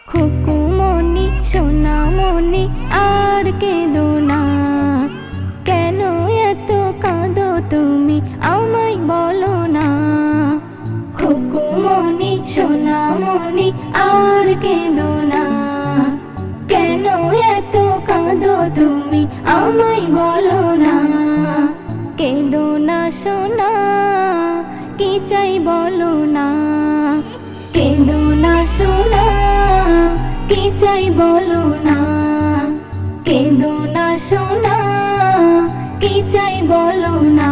খুকুমনি সোনামনি আর কেঁদো না, কেন এত কাঁদো তুমি আমায় বলো না। খুকুমনি সোনামনি আর কেঁদো না, কেন এত কাঁদো তুমি আমায় বলো না। কেঁদো না সোনা, কি চাই বলো না। কেঁদো না সোনা, কি চাই বলো না। কেঁদো না সোনা, কি চাই বলো না।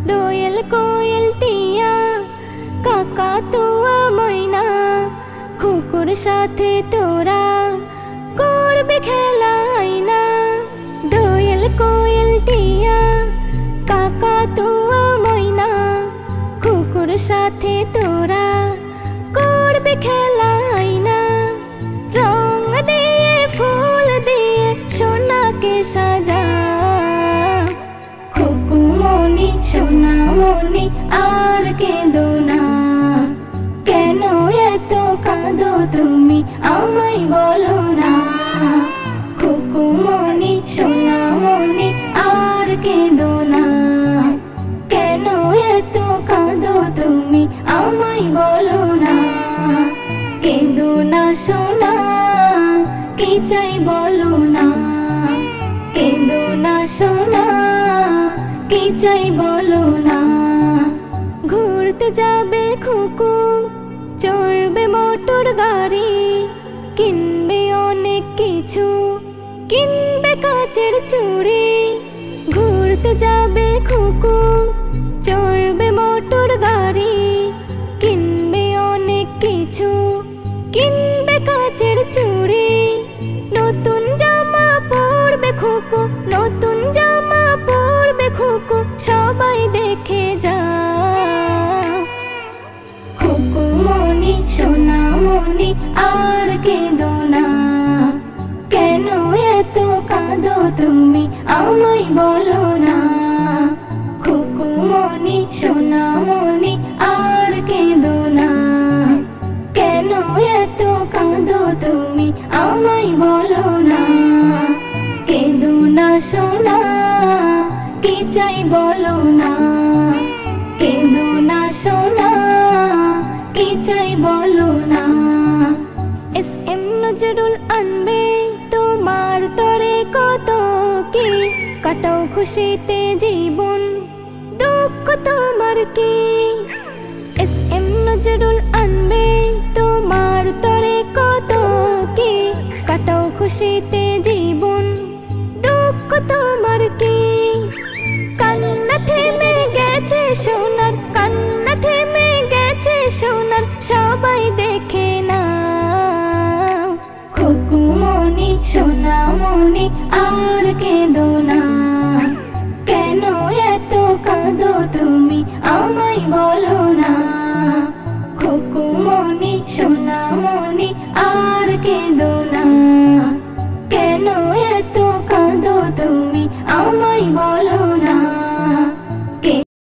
দোয়েল কোয়েল টিয়া কাকাতুয়া ময়না, কুকুর সাথে তোরা করবে খেলা আয়না। দোয়েল কোয়েল টিয়া কাকাতুয়া ময়না, কুকুর সাথে তোরা করবে খেলা আয়না। রং দিয়ে ফুল দিয়ে সোনাকে সাজা। খুকুমনি সোনামনি আর কেঁদো না, কেন এত কাঁদো তুমি আমায় বলো না। খুকুমনি সোনামনি আর কেঁদো না, কেন এত কাঁদো তুমি আমায় বলো না। কেঁদো না সোনা, কি চাই বলো না। কেঁদো না সোনা, কি চাই বলো না। ঘুরতে যাবে খুকু, চড়বে মোটর গাড়ি, কিনবে অনেক কিছু, কিনবে কাচের চুড়ি। ঘুরতে যাবে খুকু, চড়বে মোটর গাড়ি, কিনবে অনেক কিছু, কিনবে কাচের চুড়ি। নতুন জামা পরবে খুকু, নতুন জামা পরবে খুকু, সবাই দেখে যা। খুকুমনি সোনামনি আর কেঁদো না, কেন এত কাঁদো তুমি আমায় বলো না। খুকুমনি সোনামনি আর কেঁদো না, কেন এত কাঁদো তুমি আমায় বলো না। কেঁদো না সোনা, কি চাই বলো না। কেঁদো না সোনা, কি চাই বলো না। এস.এম. নজরুল আনবে তোমার তরে কত কি, কাটাও খুশিতে জীবন, দুঃখ তোমার কি। এস.এম. নজরুল আনবে তোমার তরে কত কি, কাটাও খুশিতে জীবন, দুঃখ তোমার কি। কান্না থেমে গেছে সোনার